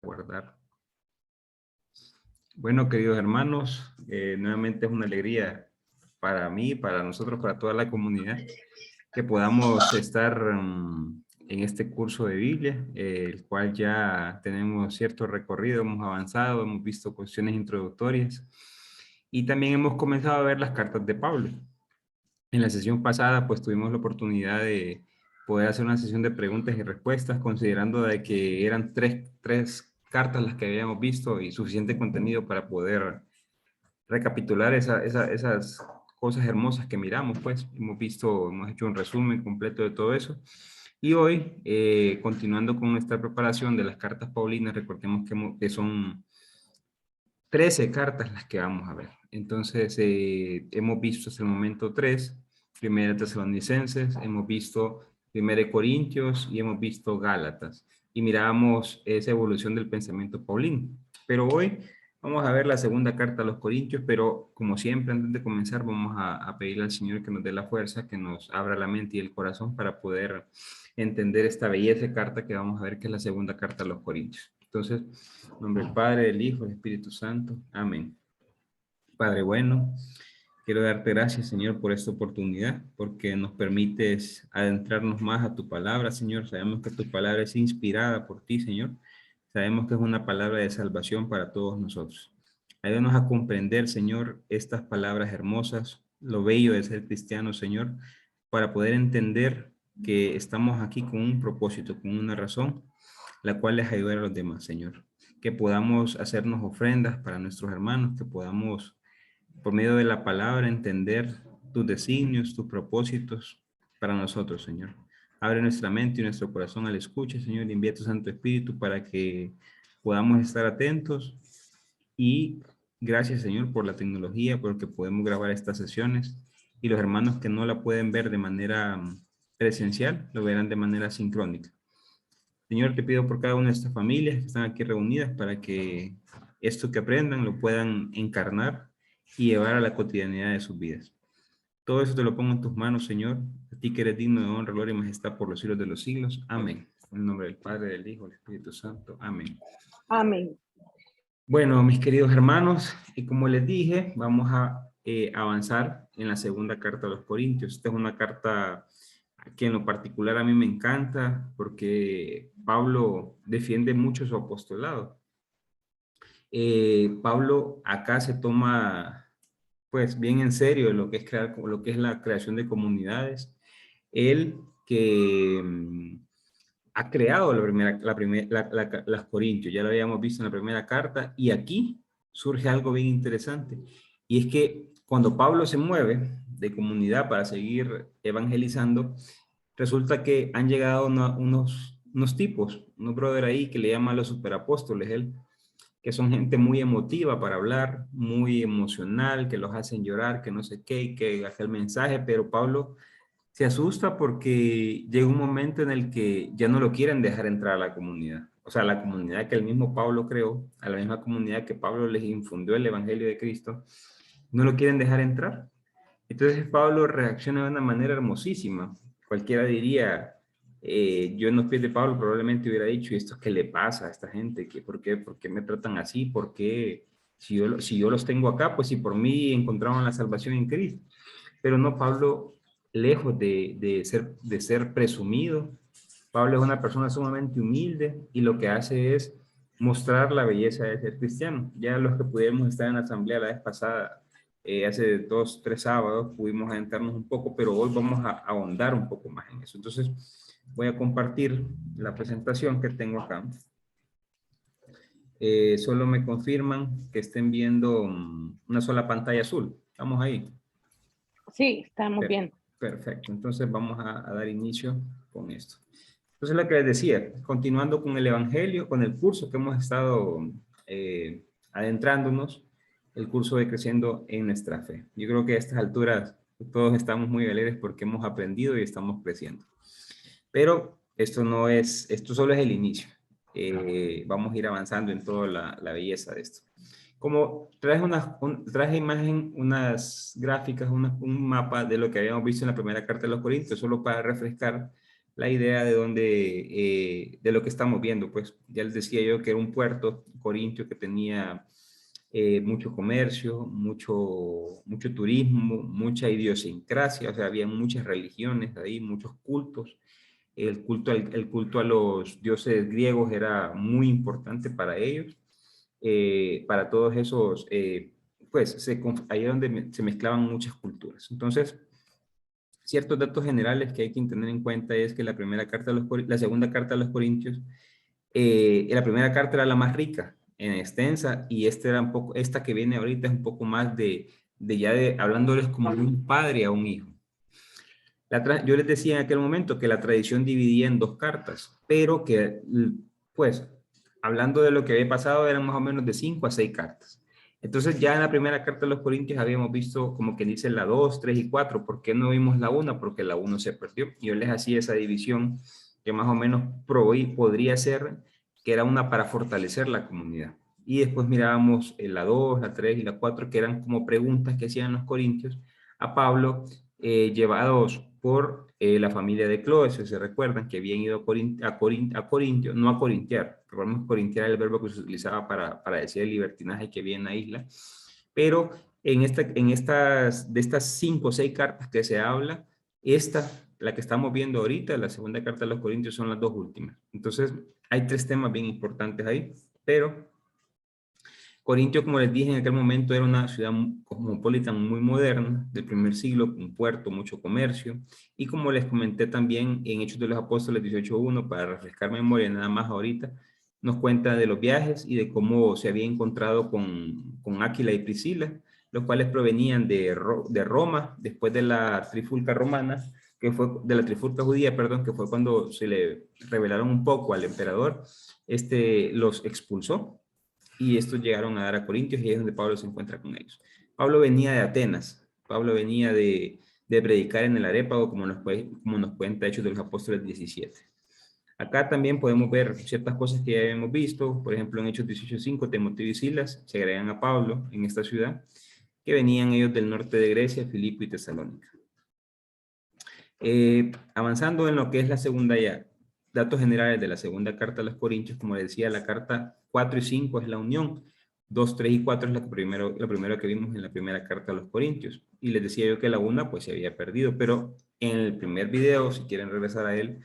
Guardar. Bueno, queridos hermanos, nuevamente es una alegría para mí, para nosotros, para toda la comunidad, que podamos estar en este curso de Biblia, el cual ya tenemos cierto recorrido, hemos avanzado, hemos visto cuestiones introductorias y también hemos comenzado a ver las cartas de Pablo. En la sesión pasada, pues tuvimos la oportunidad de poder hacer una sesión de preguntas y respuestas, considerando de que eran tres cartas las que habíamos visto y suficiente contenido para poder recapitular esas cosas hermosas que miramos, pues hemos visto, hemos hecho un resumen completo de todo eso. Y hoy, continuando con nuestra preparación de las cartas paulinas, recordemos que son 13 cartas las que vamos a ver. Entonces, hemos visto hasta el momento 3, Primera Tesalonicenses, hemos visto Primera Corintios y hemos visto Gálatas. Y miramos esa evolución del pensamiento paulino. Pero hoy vamos a ver la segunda carta a los Corintios, pero como siempre, antes de comenzar, vamos a pedirle al Señor que nos dé la fuerza, que nos abra la mente y el corazón para poder entender esta belleza carta que vamos a ver, que es la segunda carta a los Corintios. Entonces, en nombre del Padre, del Hijo, del Espíritu Santo. Amén. Padre bueno, quiero darte gracias, Señor, por esta oportunidad, porque nos permites adentrarnos más a tu palabra, Señor. Sabemos que tu palabra es inspirada por ti, Señor. Sabemos que es una palabra de salvación para todos nosotros. Ayúdanos a comprender, Señor, estas palabras hermosas, lo bello de ser cristiano, Señor, para poder entender que estamos aquí con un propósito, con una razón, la cual es ayudar a los demás, Señor. Que podamos hacernos ofrendas para nuestros hermanos, que podamos, por medio de la palabra, entender tus designios, tus propósitos para nosotros, Señor. Abre nuestra mente y nuestro corazón al escucha, Señor, y envía tu Santo Espíritu para que podamos estar atentos. Y gracias, Señor, por la tecnología, porque podemos grabar estas sesiones y los hermanos que no la pueden ver de manera presencial, lo verán de manera sincrónica. Señor, te pido por cada una de estas familias que están aquí reunidas para que esto que aprendan lo puedan encarnar y llevar a la cotidianidad de sus vidas. Todo eso te lo pongo en tus manos, Señor. A ti que eres digno de honra, gloria y majestad por los siglos de los siglos. Amén. En el nombre del Padre, del Hijo, del Espíritu Santo. Amén. Amén. Bueno, mis queridos hermanos, y como les dije, vamos a avanzar en la segunda carta a los Corintios. Esta es una carta que en lo particular a mí me encanta porque Pablo defiende mucho su apostolado. Pablo acá se toma pues bien en serio lo que es crear, lo que es la creación de comunidades. Él que ha creado las Corintios, ya lo habíamos visto en la primera carta, y aquí surge algo bien interesante, y es que cuando Pablo se mueve de comunidad para seguir evangelizando, resulta que han llegado unos tipos, unos brother ahí que le llaman los superapóstoles, él, que son gente muy emotiva para hablar, muy emocional, que los hacen llorar, que no sé qué, y que hace el mensaje, pero Pablo se asusta porque llega un momento en el que ya no lo quieren dejar entrar a la comunidad. O sea, la comunidad que el mismo Pablo creó, a la misma comunidad que Pablo les infundió el Evangelio de Cristo, no lo quieren dejar entrar. Entonces Pablo reacciona de una manera hermosísima. Cualquiera diría, yo en los pies de Pablo probablemente hubiera dicho, ¿y esto qué le pasa a esta gente? ¿Por qué me tratan así? ¿Por qué? Si yo los tengo acá, pues si por mí encontraron la salvación en Cristo. Pero no, Pablo, lejos de ser presumido, Pablo es una persona sumamente humilde y lo que hace es mostrar la belleza de ser cristiano. Ya los que pudimos estar en la asamblea la vez pasada, hace 2, 3 sábados, pudimos adentrarnos un poco, pero hoy vamos a ahondar un poco más en eso. Entonces, voy a compartir la presentación que tengo acá. Solo me confirman que estén viendo una sola pantalla azul. ¿Estamos ahí? Sí, estamos bien. Perfecto, entonces vamos a dar inicio con esto. Entonces lo que les decía, continuando con el Evangelio, con el curso que hemos estado adentrándonos, el curso de Creciendo en Nuestra Fe. Yo creo que a estas alturas todos estamos muy alegres porque hemos aprendido y estamos creciendo. Pero esto no es, esto solo es el inicio. Vamos a ir avanzando en toda la belleza de esto. Como traje imagen, unas gráficas, un mapa de lo que habíamos visto en la primera carta de los Corintios, solo para refrescar, la idea de de lo que estamos viendo. Pues ya les decía yo que era un puerto, Corintio, que tenía mucho comercio, mucho turismo, mucha idiosincrasia, o sea, había muchas religiones ahí, muchos cultos. El culto a los dioses griegos era muy importante para ellos. Para todos esos, pues ahí es donde se mezclaban muchas culturas. Entonces, ciertos datos generales que hay que tener en cuenta es que la segunda carta a los Corintios, la primera carta era la más rica, en extensa, y esta que viene ahorita es un poco más hablándoles como de un padre a un hijo. Yo les decía en aquel momento que la tradición dividía en dos cartas, pero que, pues, hablando de lo que había pasado, eran más o menos de 5 a 6 cartas. Entonces ya en la primera carta de los Corintios habíamos visto como que dice la 2, 3 y 4. ¿Por qué no vimos la 1? Porque la 1 se perdió. Yo les hacía esa división que más o menos podría ser que era una para fortalecer la comunidad. Y después mirábamos la 2, la 3 y la 4, que eran como preguntas que hacían los corintios a Pablo, llevados por la familia de Cloé. Si se recuerdan que habían ido a Corintio, no a corintiar, recordemos corintiar era el verbo que se utilizaba para decir el libertinaje que había en la isla, pero de estas 5 o 6 cartas que se habla, la que estamos viendo ahorita, la segunda carta de los Corintios, son las dos últimas. Entonces, hay 3 temas bien importantes ahí, pero Corintio, como les dije en aquel momento, era una ciudad cosmopolita muy moderna, del primer siglo, un puerto, mucho comercio, y como les comenté también en Hechos de los Apóstoles 18:1, para refrescar memoria nada más ahorita, nos cuenta de los viajes y de cómo se había encontrado con Áquila y Priscila, los cuales provenían de Roma, después de la trifulca romana, de la trifulca judía, perdón, que fue cuando se le revelaron un poco al emperador, los expulsó, y estos llegaron a dar a Corintios, y ahí es donde Pablo se encuentra con ellos. Pablo venía de Atenas, Pablo venía de predicar en el Arépago, como nos cuenta Hechos de los Apóstoles 17. Acá también podemos ver ciertas cosas que ya hemos visto. Por ejemplo, en Hechos 18:5, Timoteo y Silas se agregan a Pablo en esta ciudad, que venían ellos del norte de Grecia, Filipo y Tesalónica. Avanzando en lo que es la segunda ya, datos generales de la segunda carta a los Corintios, como les decía, la carta 4 y 5 es la unión, 2, 3 y 4 es lo primero que vimos en la primera carta a los Corintios, y les decía yo que la 1 pues se había perdido, pero en el primer video, si quieren regresar a él,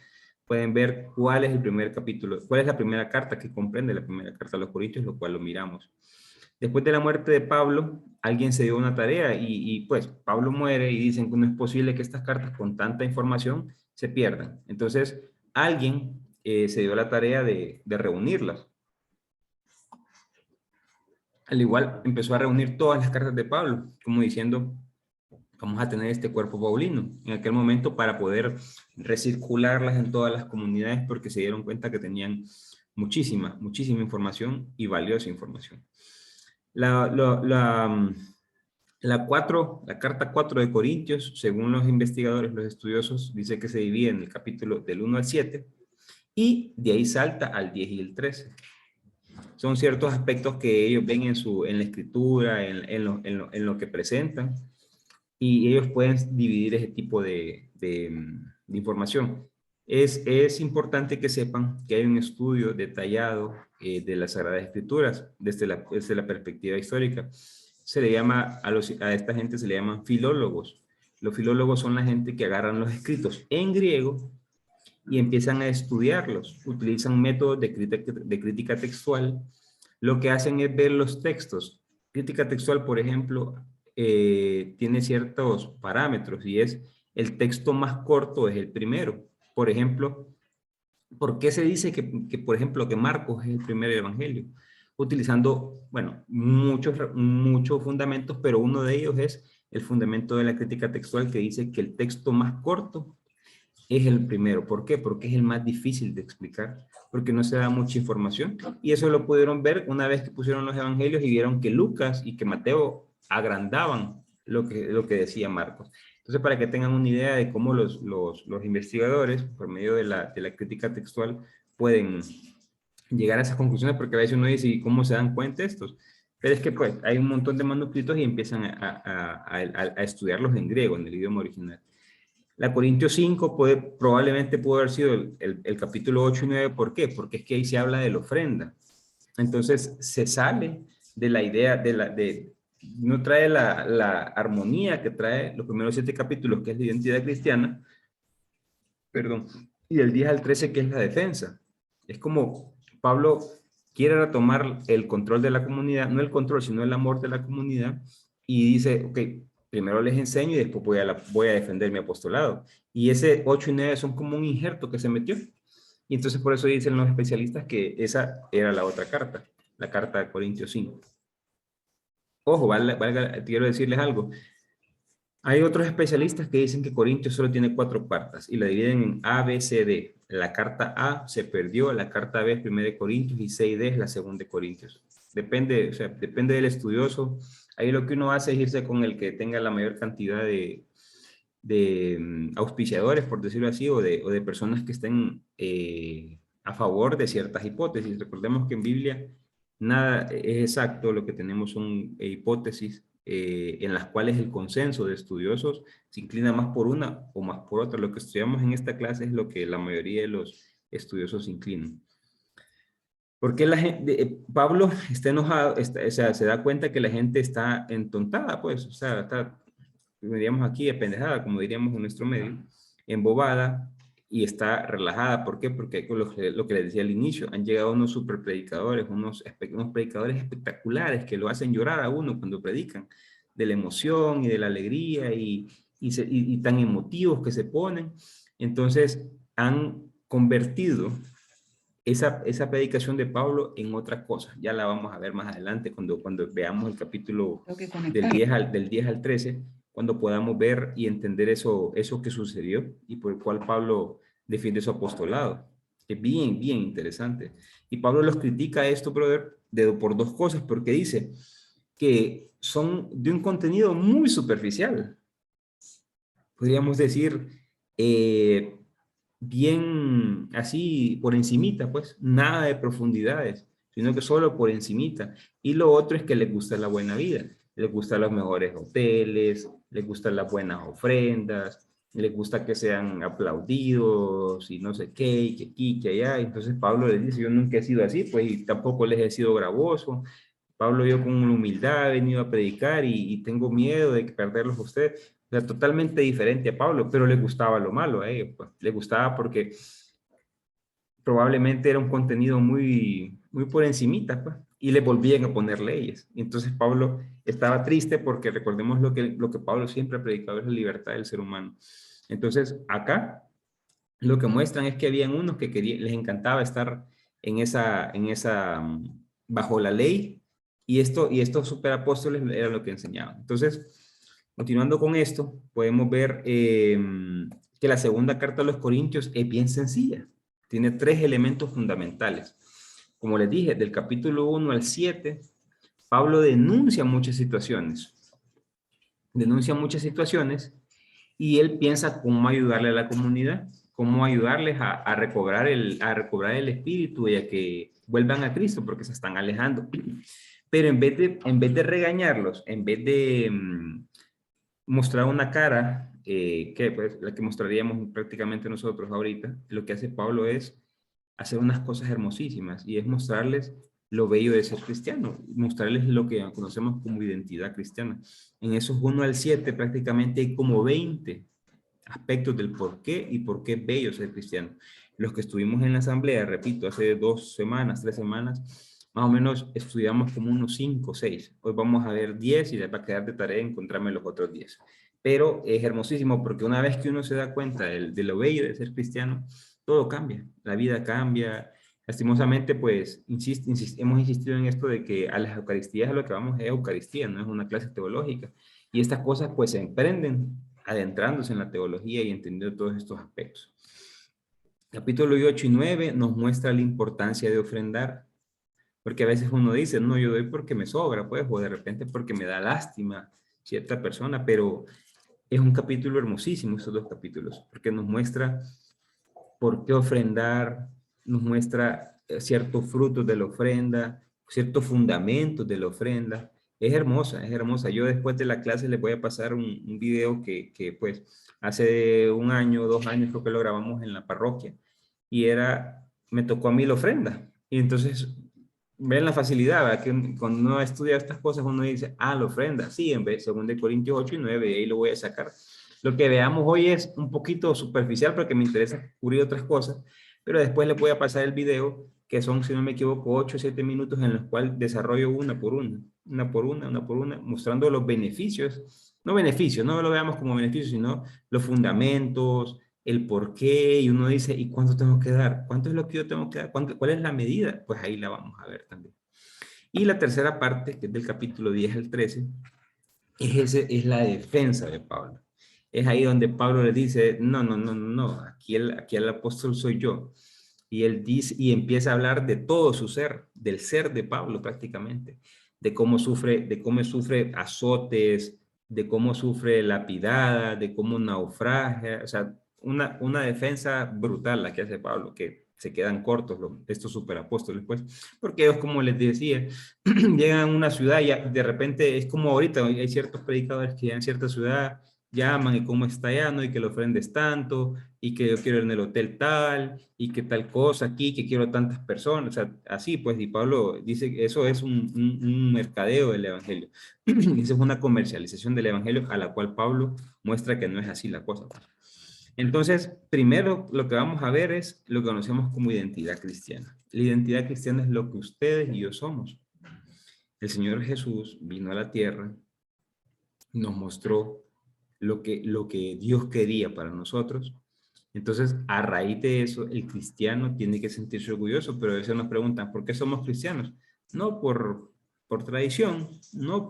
pueden ver cuál es el primer capítulo, cuál es la primera carta que comprende la primera carta a los Corintios, lo cual lo miramos. Después de la muerte de Pablo, alguien se dio una tarea y pues Pablo muere y dicen que no es posible que estas cartas con tanta información se pierdan. Entonces, alguien se dio la tarea de reunirlas. Al igual, empezó a reunir todas las cartas de Pablo, como diciendo, vamos a tener este cuerpo paulino en aquel momento para poder recircularlas en todas las comunidades, porque se dieron cuenta que tenían muchísima información y valiosa información. La carta 4 de Corintios, según los investigadores, los estudiosos, dice que se divide en el capítulo del 1 al 7 y de ahí salta al 10 y el 13. Son ciertos aspectos que ellos ven en la escritura, en lo que presentan, y ellos pueden dividir ese tipo de información. Es importante que sepan que hay un estudio detallado de las Sagradas Escrituras desde la perspectiva histórica. Se le llama, a esta gente se le llaman filólogos. Los filólogos son la gente que agarran los escritos en griego y empiezan a estudiarlos. Utilizan métodos de crítica textual. Lo que hacen es ver los textos. Crítica textual, por ejemplo, tiene ciertos parámetros y es el texto más corto es el primero. Por ejemplo, ¿por qué se dice por ejemplo, que Marcos es el primer evangelio? Utilizando, bueno, muchos fundamentos, pero uno de ellos es el fundamento de la crítica textual, que dice que el texto más corto es el primero. ¿Por qué? Porque es el más difícil de explicar, porque no se da mucha información. Y eso lo pudieron ver una vez que pusieron los evangelios y vieron que Lucas y que Mateo agrandaban lo que decía Marcos. Entonces, para que tengan una idea de cómo los investigadores, por medio de la crítica textual, pueden llegar a esas conclusiones, porque a veces uno dice, ¿y cómo se dan cuenta estos? Pero es que pues hay un montón de manuscritos y empiezan a estudiarlos en griego, en el idioma original. La Corintios 5 probablemente puede haber sido el capítulo 8 y 9. ¿Por qué? Porque es que ahí se habla de la ofrenda. Entonces se sale de la idea no trae la armonía que trae los primeros 7 capítulos, que es la identidad cristiana, perdón, y del 10 al 13, que es la defensa. Es como Pablo quiere retomar el control de la comunidad, no el control, sino el amor de la comunidad, y dice, ok, primero les enseño y después voy a defender mi apostolado. Y ese 8 y 9 son como un injerto que se metió. Y entonces por eso dicen los especialistas que esa era la otra carta, la carta de Corintios 5. Ojo, quiero decirles algo. Hay otros especialistas que dicen que Corintios solo tiene 4 cartas y la dividen en A, B, C, D. La carta A se perdió, la carta B es 1 de Corintios y C y D es la 2 de Corintios. Depende, o sea, depende del estudioso. Ahí lo que uno hace es irse con el que tenga la mayor cantidad de auspiciadores, por decirlo así, o de personas que estén a favor de ciertas hipótesis. Recordemos que en Biblia nada es exacto, lo que tenemos son hipótesis en las cuales el consenso de estudiosos se inclina más por una o más por otra. Lo que estudiamos en esta clase es lo que la mayoría de los estudiosos se inclinan. Porque la gente, Pablo está enojado, o sea, se da cuenta que la gente está entontada, pues, o sea, está, diríamos aquí, apendejada, como diríamos en nuestro medio, embobada y está relajada. ¿Por qué? Porque lo que les decía al inicio, han llegado unos super predicadores, unos predicadores espectaculares que lo hacen llorar a uno cuando predican, de la emoción y de la alegría y tan emotivos que se ponen. Entonces, han convertido esa predicación de Pablo en otra cosa. Ya la vamos a ver más adelante cuando veamos el capítulo del 10 al 13, cuando podamos ver y entender eso que sucedió y por el cual Pablo defiende su apostolado. Es bien, bien interesante. Y Pablo los critica esto, brother, por 2 cosas, porque dice que son de un contenido muy superficial. Podríamos decir, bien así por encimita, pues, nada de profundidades, sino que solo por encimita. Y lo otro es que les gusta la buena vida, les gustan los mejores hoteles, les gustan las buenas ofrendas, les gusta que sean aplaudidos y no sé qué, y que aquí, que allá. Entonces Pablo les dice, yo nunca he sido así, pues, y tampoco les he sido gravoso. Pablo, yo con humildad he venido a predicar y tengo miedo de perderlos a ustedes. O sea, totalmente diferente a Pablo, pero le gustaba lo malo a ellos, pues. Le gustaba porque probablemente era un contenido muy, muy por encimita, pues, y le volvían a poner leyes. Y entonces Pablo estaba triste porque recordemos lo que Pablo siempre ha predicado es la libertad del ser humano. Entonces, acá lo que muestran es que habían unos que les encantaba estar bajo la ley, y estos superapóstoles era lo que enseñaban. Entonces, continuando con esto, podemos ver que la segunda carta a los Corintios es bien sencilla. Tiene 3 elementos fundamentales. Como les dije, del capítulo 1 al 7, Pablo denuncia muchas situaciones. Denuncia muchas situaciones y él piensa cómo ayudarle a la comunidad, cómo ayudarles a recobrar el espíritu y a que vuelvan a Cristo porque se están alejando. Pero en vez de regañarlos, en vez de mostrar una cara, que pues, la que mostraríamos prácticamente nosotros ahorita, lo que hace Pablo es hacer unas cosas hermosísimas y es mostrarles lo bello de ser cristiano, mostrarles lo que conocemos como identidad cristiana. En esos 1 al 7 prácticamente hay como 20 aspectos del por qué y por qué es bello ser cristiano. Los que estuvimos en la asamblea, repito, hace 2 semanas, 3 semanas, más o menos estudiamos como unos 5 o 6. Hoy vamos a ver 10 y les va a quedar de tarea encontrarme los otros 10. Pero es hermosísimo porque una vez que uno se da cuenta de lo bello de ser cristiano, todo cambia, la vida cambia. Lastimosamente, pues, hemos insistido en esto de que a las Eucaristías a lo que vamos es Eucaristía, no es una clase teológica. Y estas cosas, pues, se emprenden adentrándose en la teología y entendiendo todos estos aspectos. Capítulo 8 y 9 nos muestra la importancia de ofrendar, porque a veces uno dice, no, yo doy porque me sobra, pues, o de repente porque me da lástima cierta persona, pero es un capítulo hermosísimo, estos 2 capítulos, porque nos muestra por qué ofrendar, nos muestra ciertos frutos de la ofrenda, ciertos fundamentos de la ofrenda, Es hermosa, es hermosa. Yo después de la clase les voy a pasar un video que pues hace un año, 2 años creo que lo grabamos en la parroquia y me tocó a mí la ofrenda. Y entonces, ven la facilidad, ¿verdad? Que cuando uno estudia estas cosas uno dice, la ofrenda, sí, en vez, según de Corintios 8 y 9, y ahí lo voy a sacar. Lo que veamos hoy es un poquito superficial porque me interesa cubrir otras cosas, pero después les voy a pasar el video que son, si no me equivoco, 8 o 7 minutos en los cuales desarrollo una por una, mostrando los beneficios, no beneficios, no lo veamos como beneficios, sino los fundamentos, el por qué, y uno dice, ¿y cuánto tengo que dar? ¿Cuánto es lo que yo tengo que dar? ¿Cuál es la medida? Pues ahí la vamos a ver también. Y la tercera parte, que es del capítulo 10 al 13, es la defensa de Pablo. Es ahí donde Pablo le dice, no, aquí el apóstol soy yo. Y él dice, y empieza a hablar de todo su ser, del ser de Pablo prácticamente, de cómo sufre azotes, de cómo sufre lapidada, de cómo naufragia, o sea, una defensa brutal la que hace Pablo, que se quedan cortos estos superapóstoles, pues, porque ellos, como les decía, llegan a una ciudad y de repente es como ahorita, hay ciertos predicadores que llegan a cierta ciudad, llaman y cómo está allá, ¿no? Y que lo ofrendes tanto, y que yo quiero ir en el hotel tal, y que tal cosa aquí, que quiero tantas personas, o sea, así pues, y Pablo dice que eso es un mercadeo del evangelio, esa es una comercialización del evangelio a la cual Pablo muestra que no es así la cosa. Entonces, primero lo que vamos a ver es lo que conocemos como identidad cristiana. La identidad cristiana es lo que ustedes y yo somos. El Señor Jesús vino a la tierra, nos mostró lo que Dios quería para nosotros. Entonces, a raíz de eso, el cristiano tiene que sentirse orgulloso, pero a veces nos preguntan, ¿por qué somos cristianos? No por tradición, no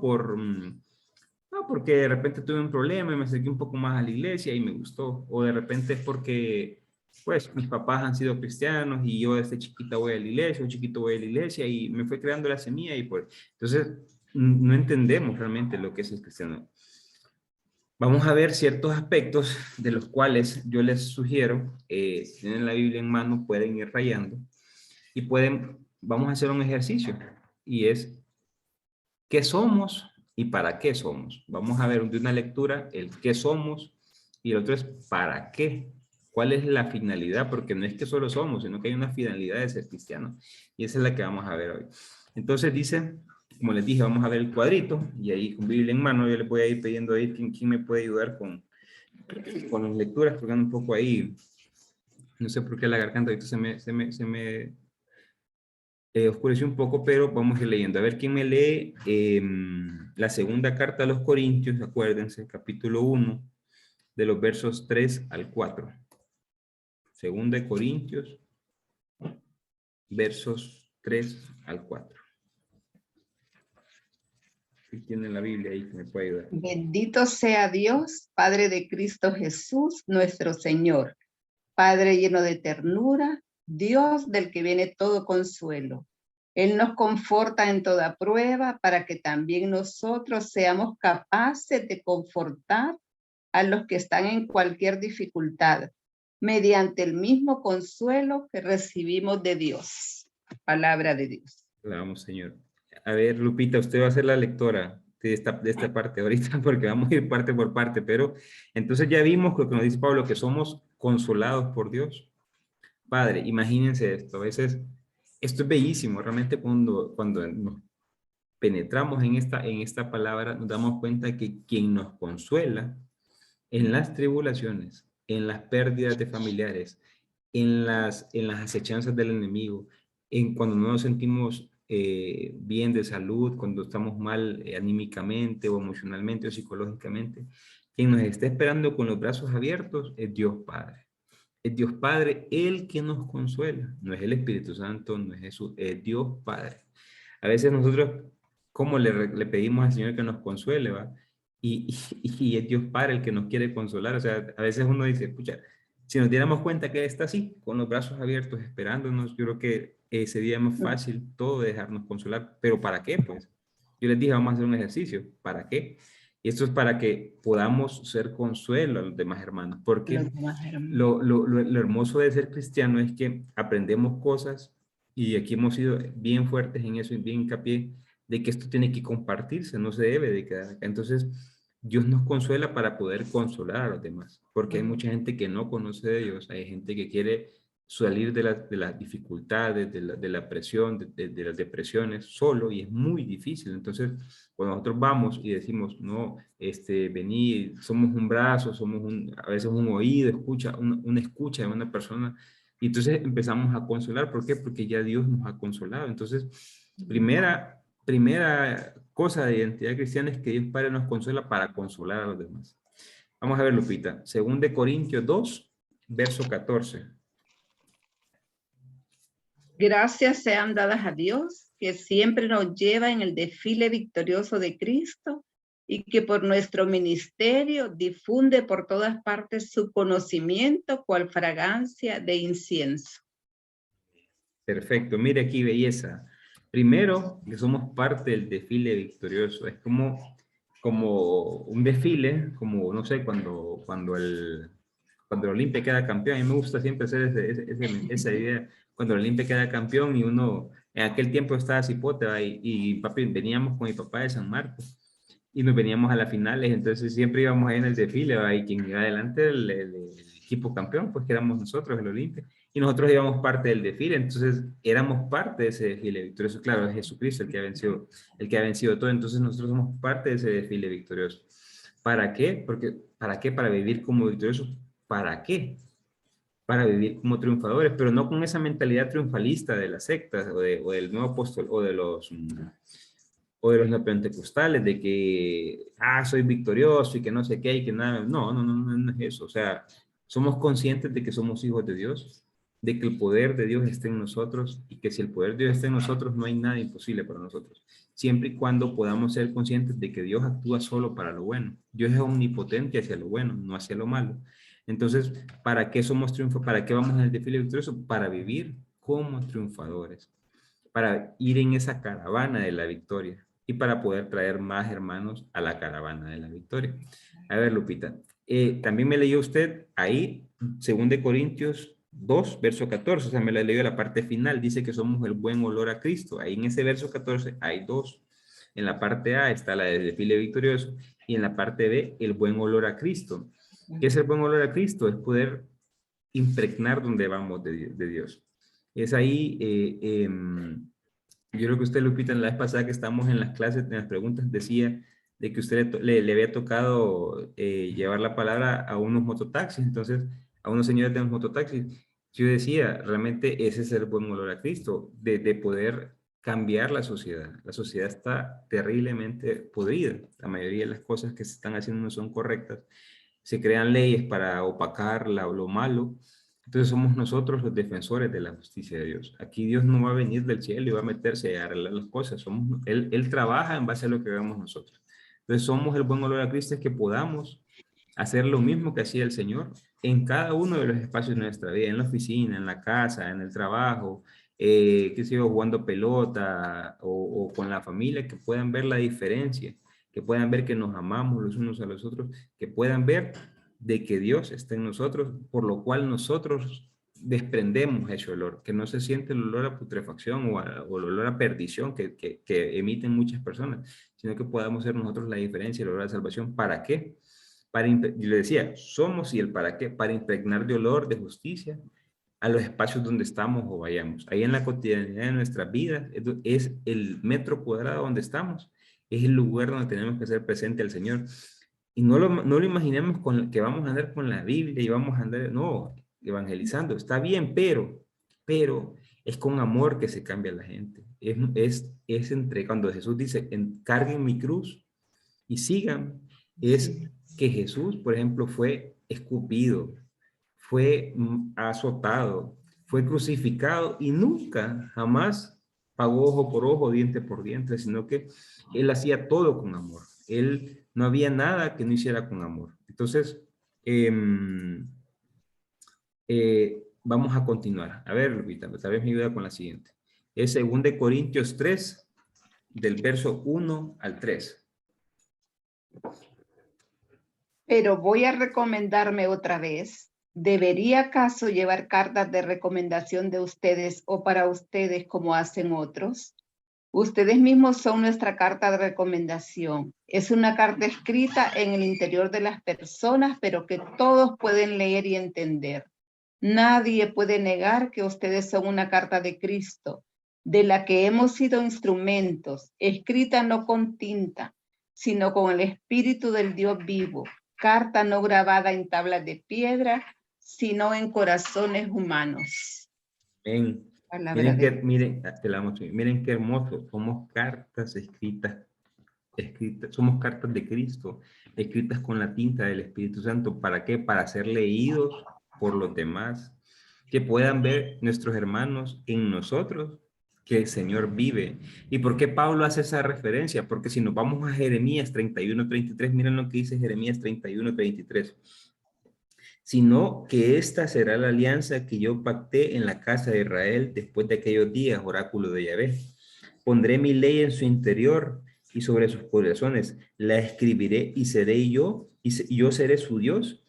porque de repente tuve un problema y me acerqué un poco más a la iglesia y me gustó, o de repente es porque, pues, mis papás han sido cristianos y yo desde chiquita voy a la iglesia, o chiquito voy a la iglesia y me fue creando la semilla y pues, entonces, no entendemos realmente lo que es el cristiano. Vamos a ver ciertos aspectos de los cuales yo les sugiero, si tienen la Biblia en mano, pueden ir rayando y vamos a hacer un ejercicio y es ¿qué somos y para qué somos? Vamos a ver de una lectura el qué somos y el otro es para qué. ¿Cuál es la finalidad? Porque no es que solo somos, sino que hay una finalidad de ser cristiano y esa es la que vamos a ver hoy. Entonces dice, como les dije, vamos a ver el cuadrito y ahí con Biblia en mano yo les voy a ir pidiendo ahí quién me puede ayudar con las lecturas, porque ando un poco ahí, no sé por qué la garganta ahorita se me oscureció un poco, pero vamos a ir leyendo. A ver quién me lee la segunda carta a los Corintios, acuérdense, capítulo 1, de los versos 3 al 4. Segunda de Corintios, versos 3 al 4. ¿Quién tiene la Biblia ahí que me puede ayudar? Bendito sea Dios, Padre de Cristo Jesús, nuestro Señor, Padre lleno de ternura, Dios del que viene todo consuelo. Él nos conforta en toda prueba para que también nosotros seamos capaces de confortar a los que están en cualquier dificultad, mediante el mismo consuelo que recibimos de Dios. Palabra de Dios. Vamos, Señor. A ver, Lupita, usted va a ser la lectora de esta parte ahorita, porque vamos a ir parte por parte, pero entonces ya vimos lo que nos dice Pablo, que somos consolados por Dios. Padre, imagínense esto, a veces, esto es bellísimo, realmente cuando nos penetramos en esta palabra, nos damos cuenta que quien nos consuela en las tribulaciones, en las pérdidas de familiares, en las acechanzas del enemigo, en cuando no nos sentimos bien de salud, cuando estamos mal anímicamente o emocionalmente o psicológicamente, quien nos está esperando con los brazos abiertos es Dios Padre. Es Dios Padre el que nos consuela, no es el Espíritu Santo, no es Jesús, es Dios Padre. A veces nosotros, ¿cómo le pedimos al Señor que nos consuele, va? Y es Dios Padre el que nos quiere consolar. O sea, a veces uno dice, escucha, si nos diéramos cuenta que Él está así, con los brazos abiertos, esperándonos, yo creo que sería más fácil todo dejarnos consolar. ¿Pero para qué? Pues yo les dije, vamos a hacer un ejercicio. ¿Para qué? Y esto es para que podamos ser consuelo a los demás hermanos, porque lo hermoso de ser cristiano es que aprendemos cosas y aquí hemos sido bien fuertes en eso y bien hincapié de que esto tiene que compartirse, no se debe de quedar acá. Entonces, Dios nos consuela para poder consolar a los demás, porque hay mucha gente que no conoce de Dios, hay gente que quiere salir de las dificultades, de la presión, de las depresiones solo, y es muy difícil. Entonces, cuando nosotros vamos y decimos, no, vení, somos un brazo, a veces un oído, una escucha de una persona, y entonces empezamos a consolar. ¿Por qué? Porque ya Dios nos ha consolado. Entonces, primera cosa de identidad cristiana es que Dios Padre nos consuela para consolar a los demás. Vamos a ver, Lupita, 2 Corintios 2, verso 14. Gracias sean dadas a Dios, que siempre nos lleva en el desfile victorioso de Cristo y que por nuestro ministerio difunde por todas partes su conocimiento cual fragancia de incienso. Perfecto, mire aquí, belleza. Primero, que somos parte del desfile victorioso. Es como un desfile, como, no sé, cuando el Olimpia queda campeón. A mí me gusta siempre hacer esa idea. Cuando el Olimpia queda campeón y uno, en aquel tiempo estaba Cipote, ¿va? Y papi, veníamos con mi papá de San Marcos y nos veníamos a las finales, entonces siempre íbamos ahí en el desfile, ¿va? Y quien iba adelante, el equipo campeón, pues que éramos nosotros, el Olimpia, y nosotros íbamos parte del desfile, entonces éramos parte de ese desfile victorioso. Claro, es Jesucristo el que ha vencido todo, entonces nosotros somos parte de ese desfile victorioso. ¿Para qué? ¿Para qué? Para vivir como victoriosos. ¿Para qué? Para vivir como triunfadores, pero no con esa mentalidad triunfalista de las sectas o del nuevo apóstol o de los neopentecostales, de que, soy victorioso y que no sé qué y que nada. No es eso. O sea, somos conscientes de que somos hijos de Dios, de que el poder de Dios está en nosotros y que si el poder de Dios está en nosotros, no hay nada imposible para nosotros. Siempre y cuando podamos ser conscientes de que Dios actúa solo para lo bueno. Dios es omnipotente hacia lo bueno, no hacia lo malo. Entonces, ¿para qué somos triunfadores? ¿Para qué vamos en el desfile victorioso? Para vivir como triunfadores, para ir en esa caravana de la victoria y para poder traer más hermanos a la caravana de la victoria. A ver, Lupita, también me leyó usted ahí, 2 Corintios 2, verso 14, o sea, me la leyó la parte final, dice que somos el buen olor a Cristo. Ahí en ese verso 14 hay dos. En la parte A está la del desfile victorioso y en la parte B el buen olor a Cristo. ¿Qué es el buen olor a Cristo? Es poder impregnar donde vamos de Dios. Es ahí, yo creo que usted, Lupita, en la vez pasada que estamos en las clases, en las preguntas, decía de que usted le había tocado llevar la palabra a unos mototaxis, entonces, a unos señores de los mototaxis. Yo decía, realmente ese es el buen olor a Cristo, de poder cambiar la sociedad. La sociedad está terriblemente podrida. La mayoría de las cosas que se están haciendo no son correctas. Se crean leyes para opacar lo malo. Entonces somos nosotros los defensores de la justicia de Dios. Aquí Dios no va a venir del cielo y va a meterse a arreglar las cosas. Él trabaja en base a lo que hagamos nosotros. Entonces somos el buen olor a Cristo, es que podamos hacer lo mismo que hacía el Señor en cada uno de los espacios de nuestra vida, en la oficina, en la casa, en el trabajo, qué sé yo, jugando pelota o con la familia, que puedan ver la diferencia, que puedan ver que nos amamos los unos a los otros, que puedan ver de que Dios está en nosotros, por lo cual nosotros desprendemos ese olor, que no se siente el olor a putrefacción o el olor a perdición que emiten muchas personas, sino que podamos ser nosotros la diferencia, el olor a salvación. ¿Para qué? Yo le decía, somos y el para qué, para impregnar de olor, de justicia, a los espacios donde estamos o vayamos. Ahí en la cotidianidad de nuestras vidas es el metro cuadrado donde estamos, es el lugar donde tenemos que ser presente al Señor. Y no lo imaginemos que vamos a andar con la Biblia y vamos a andar, no, evangelizando. Está bien, pero es con amor que se cambia la gente. Es entre, cuando Jesús dice, carguen mi cruz y sigan, es que Jesús, por ejemplo, fue escupido, fue azotado, fue crucificado y nunca, jamás pagó ojo por ojo, diente por diente, sino que él hacía todo con amor. Él no había nada que no hiciera con amor. Entonces, vamos a continuar. A ver, Lupita, tal vez me ayuda con la siguiente. Es 2 Corintios 3, del verso 1 al 3. Pero voy a recomendarme otra vez. ¿Debería acaso llevar cartas de recomendación de ustedes o para ustedes como hacen otros? Ustedes mismos son nuestra carta de recomendación. Es una carta escrita en el interior de las personas, pero que todos pueden leer y entender. Nadie puede negar que ustedes son una carta de Cristo, de la que hemos sido instrumentos, escrita no con tinta, sino con el Espíritu del Dios vivo, carta no grabada en tablas de piedra, sino en corazones humanos. Amén. Palabra de Dios. Miren qué hermoso. Somos cartas escritas, somos cartas de Cristo, escritas con la tinta del Espíritu Santo. ¿Para qué? Para ser leídos por los demás, que puedan ver nuestros hermanos en nosotros, que el Señor vive. ¿Y por qué Pablo hace esa referencia? Porque si nos vamos a Jeremías 31:33, miren lo que dice Jeremías 31:33. Sino que esta será la alianza que yo pacté en la casa de Israel después de aquellos días, oráculo de Yahvé. Pondré mi ley en su interior y sobre sus corazones. La escribiré y seré yo, y yo seré su Dios,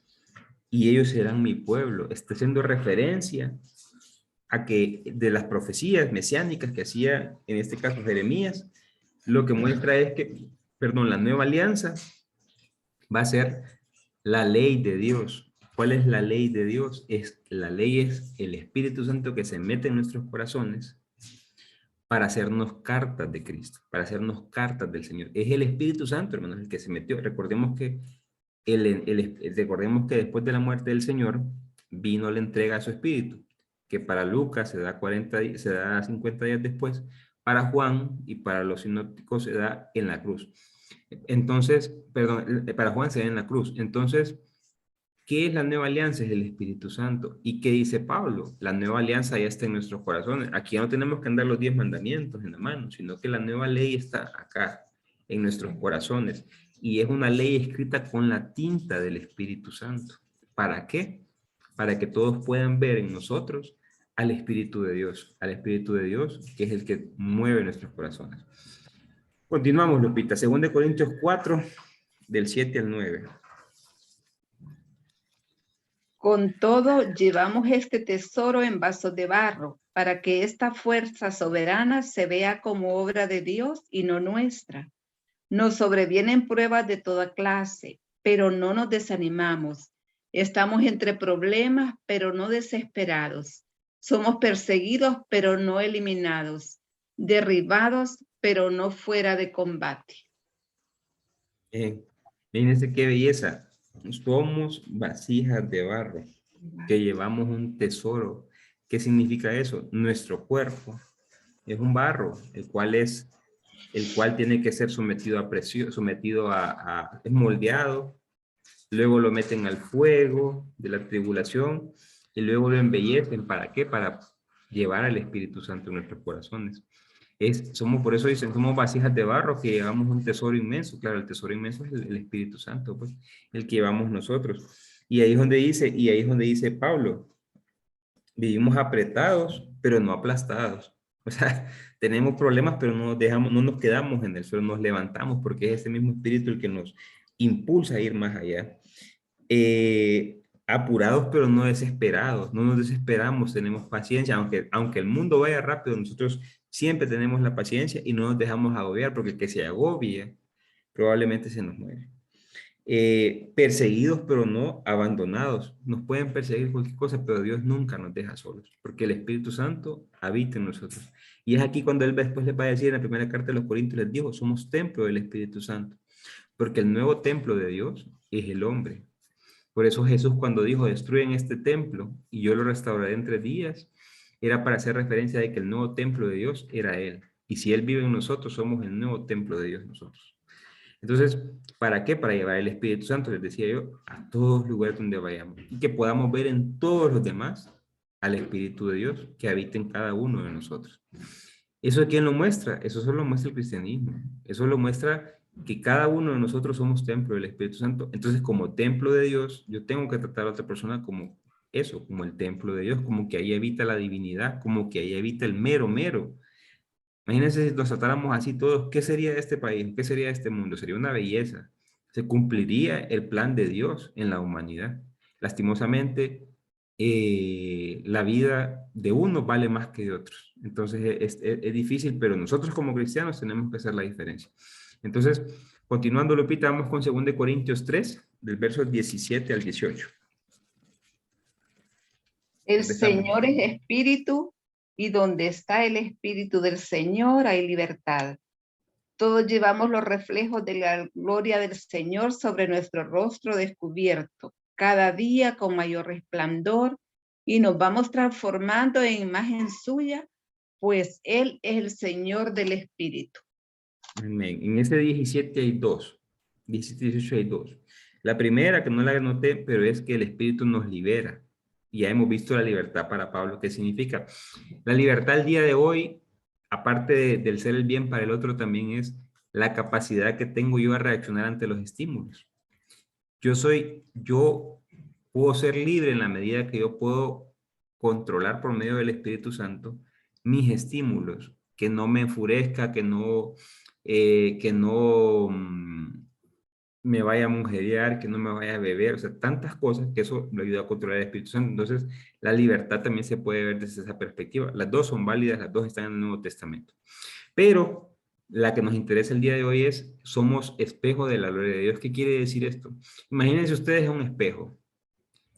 y ellos serán mi pueblo. Está haciendo referencia a que de las profecías mesiánicas que hacía, en este caso Jeremías, lo que muestra es que, perdón, la nueva alianza va a ser la ley de Dios. ¿Cuál es la ley de Dios? La ley es el Espíritu Santo que se mete en nuestros corazones para hacernos cartas de Cristo, para hacernos cartas del Señor. Es el Espíritu Santo, hermanos, el que se metió. Recordemos que, recordemos que después de la muerte del Señor, vino la entrega a su Espíritu, que para Lucas se da 50 días después, para Juan y para los sinópticos se da en la cruz. Entonces, perdón, para Juan se da en la cruz. Entonces, ¿qué es la nueva alianza? Es el Espíritu Santo. ¿Y qué dice Pablo? La nueva alianza ya está en nuestros corazones. Aquí ya no tenemos que andar los 10 mandamientos en la mano, sino que la nueva ley está acá, en nuestros corazones. Y es una ley escrita con la tinta del Espíritu Santo. ¿Para qué? Para que todos puedan ver en nosotros al Espíritu de Dios, que es el que mueve nuestros corazones. Continuamos, Lupita. 2 Corintios 4, del 7 al 9. Con todo, llevamos este tesoro en vasos de barro, para que esta fuerza soberana se vea como obra de Dios y no nuestra. Nos sobrevienen pruebas de toda clase, pero no nos desanimamos. Estamos entre problemas, pero no desesperados. Somos perseguidos, pero no eliminados. Derribados, pero no fuera de combate. Fíjense qué belleza. Somos vasijas de barro que llevamos un tesoro. ¿Qué significa eso? Nuestro cuerpo es un barro, el cual tiene que ser sometido a presión, es moldeado, luego lo meten al fuego de la tribulación y luego lo embellecen. ¿Para qué? Para llevar al Espíritu Santo en nuestros corazones. Por eso dicen, somos vasijas de barro que llevamos un tesoro inmenso. Claro, el tesoro inmenso es el Espíritu Santo, pues, el que llevamos nosotros. Y ahí es donde dice Pablo, vivimos apretados, pero no aplastados. O sea, tenemos problemas, pero no nos quedamos en el suelo, nos levantamos porque es ese mismo espíritu el que nos impulsa a ir más allá. Apurados, pero no desesperados. No nos desesperamos, tenemos paciencia, aunque el mundo vaya rápido, nosotros siempre tenemos la paciencia y no nos dejamos agobiar, porque el que se agobia probablemente se nos muere. Perseguidos, pero no abandonados. Nos pueden perseguir cualquier cosa, pero Dios nunca nos deja solos, porque el Espíritu Santo habita en nosotros. Y es aquí cuando Él después le va a decir en la primera carta de los Corintios, les dijo, somos templo del Espíritu Santo, porque el nuevo templo de Dios es el hombre. Por eso Jesús cuando dijo, destruyen este templo y yo lo restauraré en 3 días, era para hacer referencia de que el nuevo templo de Dios era Él. Y si Él vive en nosotros, somos el nuevo templo de Dios nosotros. Entonces, ¿para qué? Para llevar el Espíritu Santo, les decía yo, a todos lugares donde vayamos. Y que podamos ver en todos los demás al Espíritu de Dios que habita en cada uno de nosotros. ¿Eso quién lo muestra? Eso solo muestra el cristianismo. Eso lo muestra que cada uno de nosotros somos templo del Espíritu Santo. Entonces, como templo de Dios, yo tengo que tratar a otra persona como eso, como el templo de Dios, como que ahí habita la divinidad, como que ahí habita el mero, mero. Imagínense si nos tratáramos así todos, ¿qué sería este país? ¿Qué sería este mundo? Sería una belleza. Se cumpliría el plan de Dios en la humanidad. Lastimosamente, la vida de uno vale más que de otros. Entonces es difícil, pero nosotros como cristianos tenemos que hacer la diferencia. Entonces, continuando, Lupita, vamos con 2 Corintios 3, del verso 17 al 18. El Empezamos. Señor es espíritu, y donde está el espíritu del Señor hay libertad. Todos llevamos los reflejos de la gloria del Señor sobre nuestro rostro descubierto, cada día con mayor resplandor, y nos vamos transformando en imagen suya, pues Él es el Señor del Espíritu. Amén. En este 17 hay dos. 17 y 18 hay dos. La primera, que no la anoté, pero es que el Espíritu nos libera. Y ya hemos visto la libertad para Pablo. ¿Qué significa? La libertad el día de hoy, aparte del ser el bien para el otro, también es la capacidad que tengo yo a reaccionar ante los estímulos. Yo puedo ser libre en la medida que yo puedo controlar por medio del Espíritu Santo mis estímulos, que no me enfurezca, que no me vaya a mujerear, que no me vaya a beber, o sea, tantas cosas que eso lo ayuda a controlar el Espíritu Santo. Entonces, la libertad también se puede ver desde esa perspectiva. Las dos son válidas, las dos están en el Nuevo Testamento. Pero la que nos interesa el día de hoy es, somos espejo de la gloria de Dios. ¿Qué quiere decir esto? Imagínense ustedes un espejo.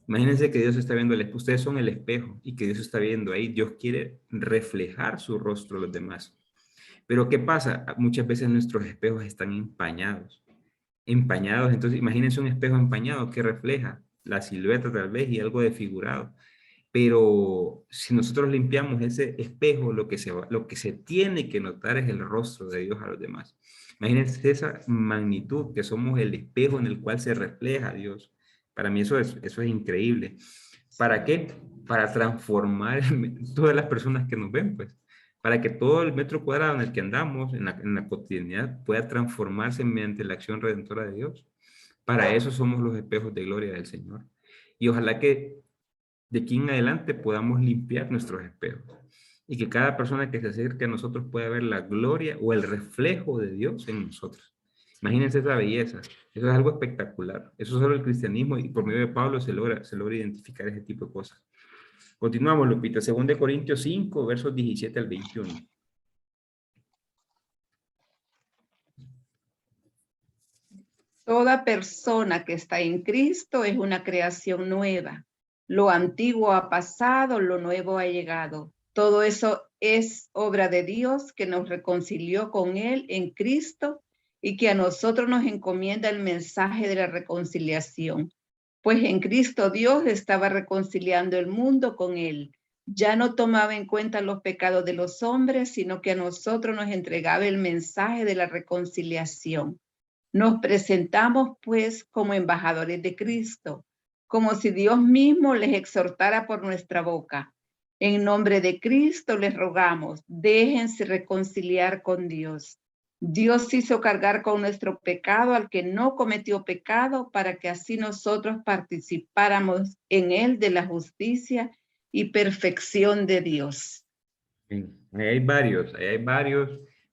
Imagínense que Dios está viendo el espejo. Ustedes son el espejo y que Dios está viendo ahí. Dios quiere reflejar su rostro a los demás. Pero ¿qué pasa? Muchas veces nuestros espejos están empañados. Entonces imagínense un espejo empañado que refleja la silueta tal vez y algo desfigurado. Pero si nosotros limpiamos ese espejo, lo que se tiene que notar es el rostro de Dios a los demás. Imagínense esa magnitud, que somos el espejo en el cual se refleja Dios. Para mí eso es increíble. ¿Para qué? Para transformar todas las personas que nos ven, pues. Para que todo el metro cuadrado en el que andamos, en la cotidianidad, pueda transformarse mediante la acción redentora de Dios. Para eso somos los espejos de gloria del Señor. Y ojalá que de aquí en adelante podamos limpiar nuestros espejos y que cada persona que se acerque a nosotros pueda ver la gloria o el reflejo de Dios en nosotros. Imagínense esa belleza. Eso es algo espectacular. Eso es solo el cristianismo y por medio de Pablo se logra identificar ese tipo de cosas. Continuamos, Lupita. 2 Corintios 5, versos 17 al 21. Toda persona que está en Cristo es una creación nueva. Lo antiguo ha pasado, lo nuevo ha llegado. Todo eso es obra de Dios que nos reconcilió con Él en Cristo y que a nosotros nos encomienda el mensaje de la reconciliación. Pues en Cristo Dios estaba reconciliando el mundo con Él. Ya no tomaba en cuenta los pecados de los hombres, sino que a nosotros nos entregaba el mensaje de la reconciliación. Nos presentamos, pues, como embajadores de Cristo, como si Dios mismo les exhortara por nuestra boca. En nombre de Cristo les rogamos, déjense reconciliar con Dios. Dios hizo cargar con nuestro pecado al que no cometió pecado, para que así nosotros participáramos en él de la justicia y perfección de Dios. Bien. Ahí hay varios.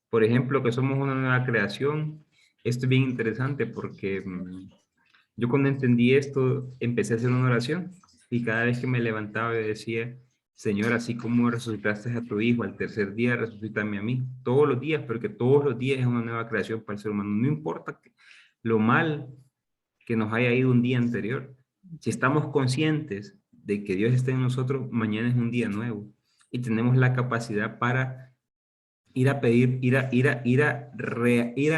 Por ejemplo, que somos una nueva creación. Esto es bien interesante porque yo cuando entendí esto, empecé a hacer una oración y cada vez que me levantaba yo decía, Señor, así como resucitaste a tu hijo al tercer día, resucítame a mí todos los días, porque todos los días es una nueva creación para el ser humano. No importa lo mal que nos haya ido un día anterior. Si estamos conscientes de que Dios está en nosotros, mañana es un día nuevo y tenemos la capacidad para ir a pedir, ir a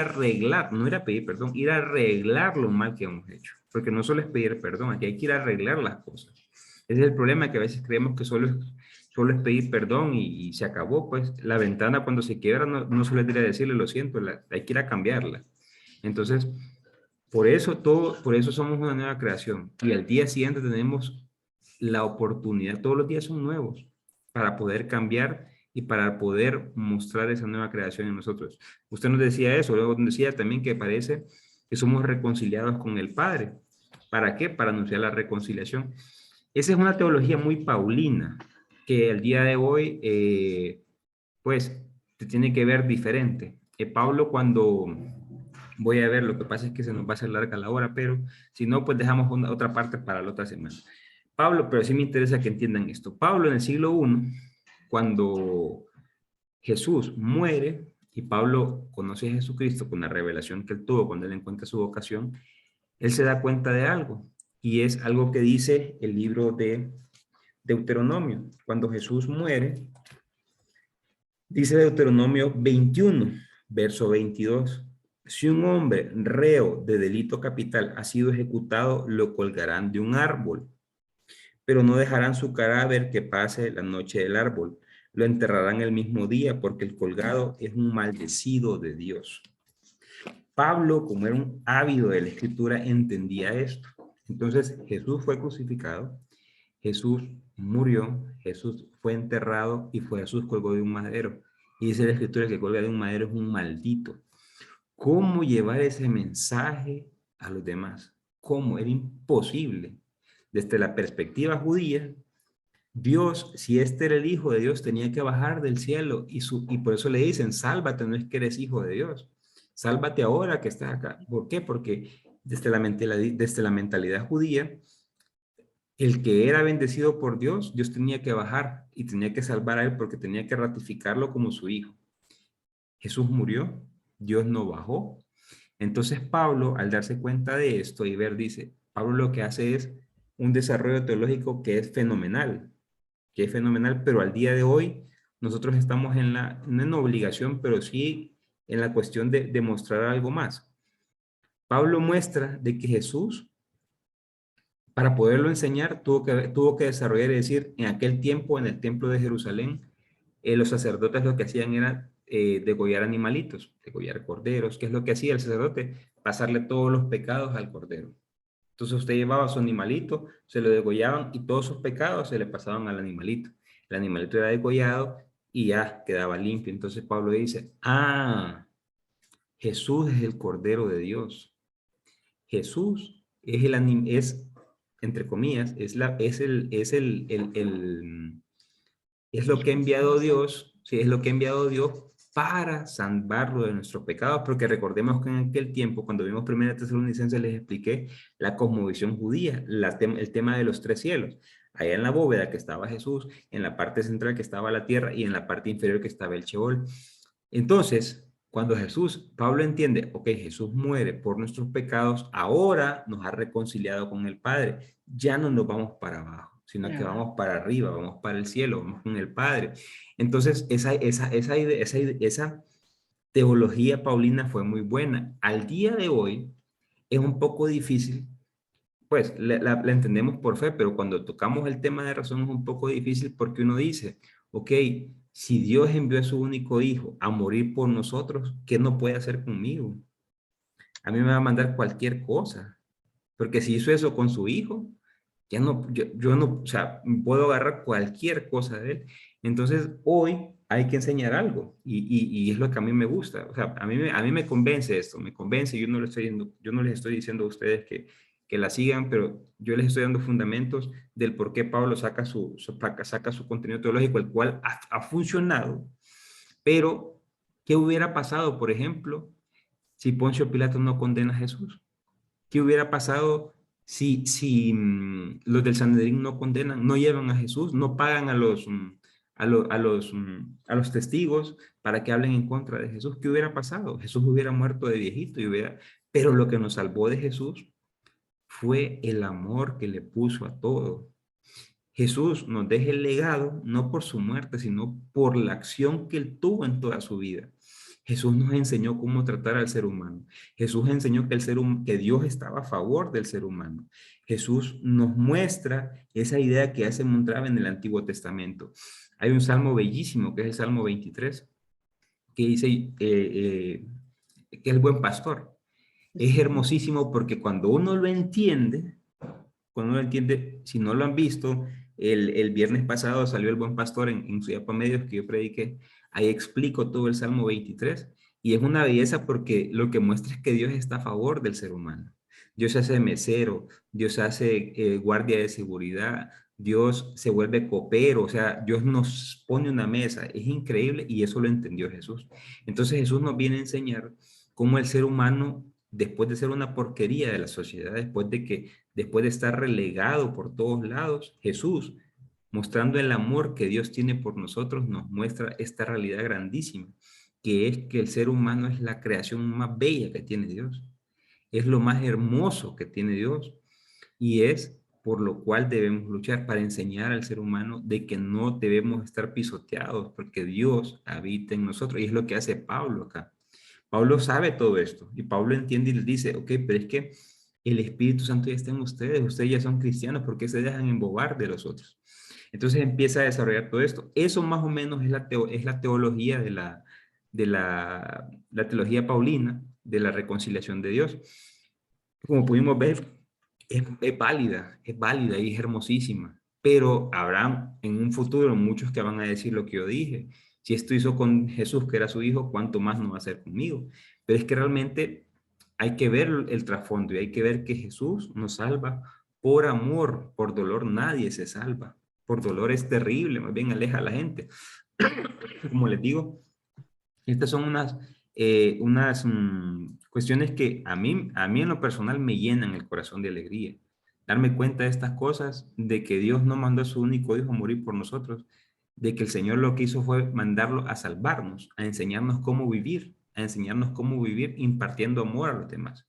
arreglar, no ir a pedir perdón, ir a arreglar lo mal que hemos hecho. Porque no solo es pedir perdón, aquí hay que ir a arreglar las cosas. Ese es el problema, que a veces creemos que solo es pedir perdón y se acabó. Pues la ventana cuando se quiebra no solo es ir a decirle lo siento, hay que ir a cambiarla. Entonces, por eso somos una nueva creación. Y al día siguiente tenemos la oportunidad, todos los días son nuevos, para poder cambiar y para poder mostrar esa nueva creación en nosotros. Usted nos decía eso, luego nos decía también que parece que somos reconciliados con el Padre. ¿Para qué? Para anunciar la reconciliación. Esa es una teología muy paulina, que el día de hoy, pues, te tiene que ver diferente. Pablo, cuando voy a ver, lo que pasa es que se nos va a hacer larga la hora, pero si no, pues dejamos otra parte para la otra semana. Pablo, pero sí me interesa que entiendan esto. Pablo en el siglo I, cuando Jesús muere y Pablo conoce a Jesucristo con la revelación que él tuvo cuando él encuentra su vocación, él se da cuenta de algo, y es algo que dice el libro de Deuteronomio. Cuando Jesús muere, dice Deuteronomio 21, verso 22. Si un hombre reo de delito capital ha sido ejecutado, lo colgarán de un árbol, pero no dejarán su cadáver que pase la noche del árbol. Lo enterrarán el mismo día, porque el colgado es un maldecido de Dios. Pablo, como era un ávido de la escritura, entendía esto. Entonces Jesús fue crucificado, Jesús murió, Jesús fue enterrado y fue Jesús colgó de un madero. Y dice la escritura que colga de un madero es un maldito. ¿Cómo llevar ese mensaje a los demás? ¿Cómo? Era imposible. Desde la perspectiva judía, Dios, si este era el Hijo de Dios, tenía que bajar del cielo y por eso le dicen, sálvate, no es que eres hijo de Dios. Sálvate ahora que estás acá. ¿Por qué? Porque desde la mentalidad judía, el que era bendecido por Dios, Dios tenía que bajar y tenía que salvar a él porque tenía que ratificarlo como su hijo. Jesús murió, Dios no bajó. Entonces Pablo, al darse cuenta de esto y ver, dice, Pablo lo que hace es un desarrollo teológico que es fenomenal, pero al día de hoy nosotros estamos no en obligación, pero sí en la cuestión de demostrar algo más. Pablo muestra de que Jesús, para poderlo enseñar, tuvo que desarrollar, es decir, en aquel tiempo, en el templo de Jerusalén, los sacerdotes lo que hacían era degollar animalitos, degollar corderos. ¿Qué es lo que hacía el sacerdote? Pasarle todos los pecados al cordero. Entonces usted llevaba su animalito, se lo degollaban y todos sus pecados se le pasaban al animalito. El animalito era degollado y ya quedaba limpio. Entonces Pablo dice, Jesús es el Cordero de Dios. Jesús es entre comillas, es lo que ha enviado Dios, sí, es lo que ha enviado Dios para salvarlo de nuestros pecados, porque recordemos que en aquel tiempo, cuando vimos Primera Tesalonicenses, les expliqué la cosmovisión judía, el tema de los tres cielos. Allá en la bóveda que estaba Jesús, en la parte central que estaba la tierra y en la parte inferior que estaba el Sheol. Entonces, cuando Pablo entiende, ok, Jesús muere por nuestros pecados, ahora nos ha reconciliado con el Padre, ya no nos vamos para abajo, sino que vamos para arriba, vamos para el cielo, vamos con el Padre. Entonces, esa teología paulina fue muy buena. Al día de hoy es un poco difícil, pues la entendemos por fe, pero cuando tocamos el tema de razón es un poco difícil porque uno dice, ok, si Dios envió a su único hijo a morir por nosotros, ¿qué no puede hacer conmigo? A mí me va a mandar cualquier cosa, porque si hizo eso con su hijo, ya no, yo no, o sea, puedo agarrar cualquier cosa de él. Entonces, hoy hay que enseñar algo y es lo que a mí me gusta. O sea, a mí me convence esto, me convence. Yo no les estoy diciendo a ustedes que la sigan, pero yo les estoy dando fundamentos del por qué Pablo saca su contenido teológico, el cual ha funcionado. Pero, ¿qué hubiera pasado, por ejemplo, si Poncio Pilato no condena a Jesús? ¿Qué hubiera pasado si los del Sanedrín no condenan, no llevan a Jesús, no pagan a los testigos para que hablen en contra de Jesús? ¿Qué hubiera pasado? Jesús hubiera muerto de viejito pero lo que nos salvó de Jesús fue el amor que le puso a todo. Jesús nos deja el legado no por su muerte, sino por la acción que él tuvo en toda su vida. Jesús nos enseñó cómo tratar al ser humano. Jesús enseñó que Dios estaba a favor del ser humano. Jesús nos muestra esa idea que ya se mostraba en el Antiguo Testamento. Hay un salmo bellísimo, que es el Salmo 23, que dice que es el buen pastor. Es hermosísimo porque cuando uno lo entiende, si no lo han visto, el viernes pasado salió el buen pastor en Ciudad Medios que yo prediqué. Ahí explico todo el Salmo 23 y es una belleza porque lo que muestra es que Dios está a favor del ser humano. Dios se hace mesero, Dios hace guardia de seguridad, Dios se vuelve copero, o sea, Dios nos pone una mesa. Es increíble y eso lo entendió Jesús. Entonces Jesús nos viene a enseñar cómo el ser humano después de ser una porquería de la sociedad, después de estar relegado por todos lados, Jesús, mostrando el amor que Dios tiene por nosotros, nos muestra esta realidad grandísima, que es que el ser humano es la creación más bella que tiene Dios, es lo más hermoso que tiene Dios, y es por lo cual debemos luchar para enseñar al ser humano de que no debemos estar pisoteados, porque Dios habita en nosotros, y es lo que hace Pablo acá. Pablo sabe todo esto, y Pablo entiende y les dice, ok, pero es que el Espíritu Santo ya está en ustedes ya son cristianos, ¿por qué se dejan embobar de los otros? Entonces empieza a desarrollar todo esto. Eso más o menos es la teología la teología paulina de la reconciliación de Dios. Como pudimos ver, es válida y es hermosísima, pero habrá en un futuro muchos que van a decir lo que yo dije. Si esto hizo con Jesús, que era su hijo, ¿cuánto más no va a hacer conmigo? Pero es que realmente hay que ver el trasfondo y hay que ver que Jesús nos salva por amor, por dolor nadie se salva. Por dolor es terrible, más bien aleja a la gente. Como les digo, estas son unas cuestiones que a mí en lo personal me llenan el corazón de alegría. Darme cuenta de estas cosas, de que Dios no mandó a su único hijo a morir por nosotros, de que el Señor lo que hizo fue mandarlo a salvarnos, a enseñarnos cómo vivir impartiendo amor a los demás.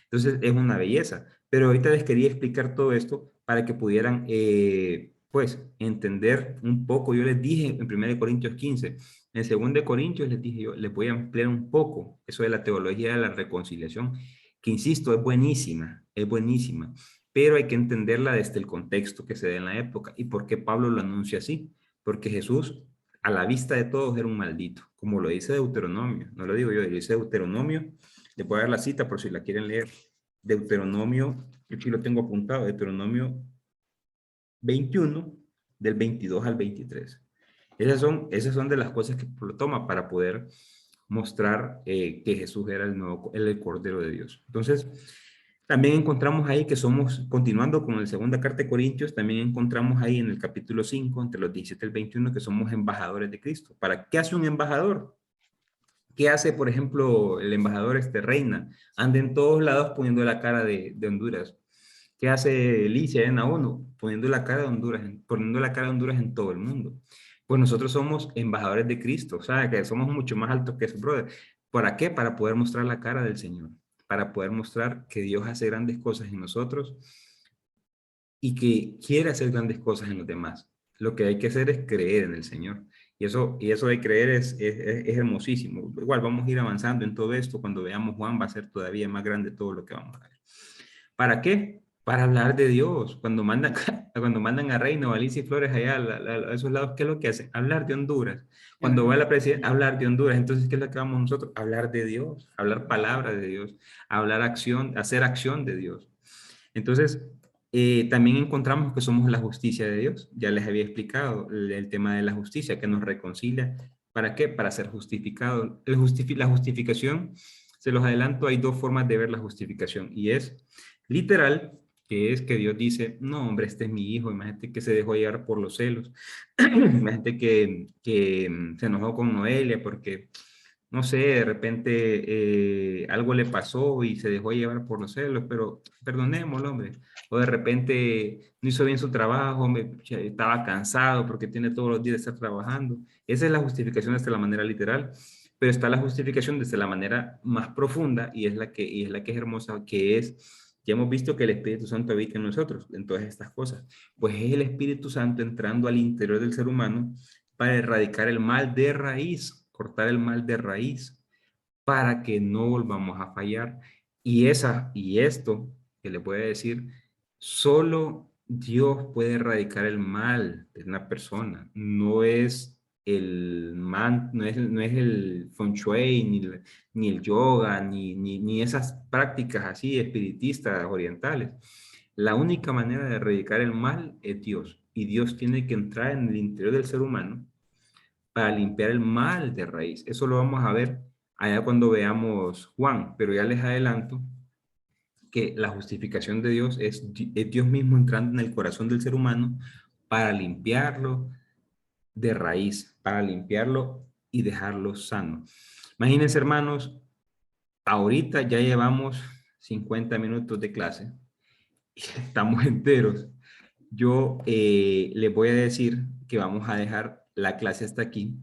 Entonces es una belleza. Pero ahorita les quería explicar todo esto para que pudieran, pues, entender un poco. Yo les dije en 1 Corintios 15, en 2 Corintios les dije yo, les voy a ampliar un poco eso de la teología de la reconciliación, que insisto, es buenísima, pero hay que entenderla desde el contexto que se da en la época y por qué Pablo lo anuncia así. Porque Jesús, a la vista de todos, era un maldito, como lo dice Deuteronomio, no lo digo yo, lo dice Deuteronomio. Les voy a dar la cita por si la quieren leer. Deuteronomio, aquí lo tengo apuntado, Deuteronomio 21, del 22 al 23. Esas son de las cosas que lo toma para poder mostrar que Jesús era el Cordero de Dios. Entonces, también encontramos ahí que somos, continuando con la segunda carta de Corintios, también encontramos ahí en el capítulo 5, entre los 17 y el 21, que somos embajadores de Cristo. ¿Para qué hace un embajador? ¿Qué hace, por ejemplo, el embajador Reina? Anda en todos lados poniendo la cara de Honduras. ¿Qué hace Alicia en la ONU? Poniendo la cara de Honduras, poniendo la cara de Honduras en todo el mundo. Pues nosotros somos embajadores de Cristo, o sea, que somos mucho más altos que esos brothers. ¿Para qué? Para poder mostrar la cara del Señor, para poder mostrar que Dios hace grandes cosas en nosotros y que quiere hacer grandes cosas en los demás. Lo que hay que hacer es creer en el Señor. Y eso de creer es hermosísimo. Igual vamos a ir avanzando en todo esto. Cuando veamos Juan va a ser todavía más grande todo lo que vamos a ver. ¿Para qué? Para hablar de Dios. Cuando mandan, cuando mandan a Reina o a Alicia Flores allá a esos lados, ¿qué es lo que hacen? Hablar de Honduras. Cuando va la presidenta, hablar de Honduras. Entonces, ¿qué es lo que vamos nosotros? Hablar de Dios, hablar palabra de Dios, hablar acción, hacer acción de Dios. Entonces, también encontramos que somos la justicia de Dios. Ya les había explicado el tema de la justicia que nos reconcilia. ¿Para qué? Para ser justificado. La justificación, se los adelanto, hay dos formas de ver la justificación. Y es literal, que es que Dios dice, no, hombre, este es mi hijo. Imagínate que se dejó llevar por los celos. Imagínate que se enojó con Noelia porque no sé, de repente algo le pasó y se dejó llevar por los celos, pero perdonémoslo, hombre. O de repente no hizo bien su trabajo, estaba cansado porque tiene todos los días de estar trabajando. Esa es la justificación desde la manera literal, pero está la justificación desde la manera más profunda y es la que es hermosa, que es, ya hemos visto que el Espíritu Santo habita en nosotros, en todas estas cosas. Pues es el Espíritu Santo entrando al interior del ser humano para erradicar el mal de raíz, cortar el mal de raíz, para que no volvamos a fallar. Y esto que le voy a decir, solo Dios puede erradicar el mal de una persona. No es el feng shui, ni el yoga, ni esas prácticas así espiritistas orientales. La única manera de erradicar el mal es Dios. Y Dios tiene que entrar en el interior del ser humano para limpiar el mal de raíz. Eso lo vamos a ver allá cuando veamos Juan, pero ya les adelanto que la justificación de Dios es Dios mismo entrando en el corazón del ser humano para limpiarlo de raíz, para limpiarlo y dejarlo sano. Imagínense, hermanos, ahorita ya llevamos 50 minutos de clase. Estamos enteros. Yo les voy a decir que vamos a dejar la clase hasta aquí,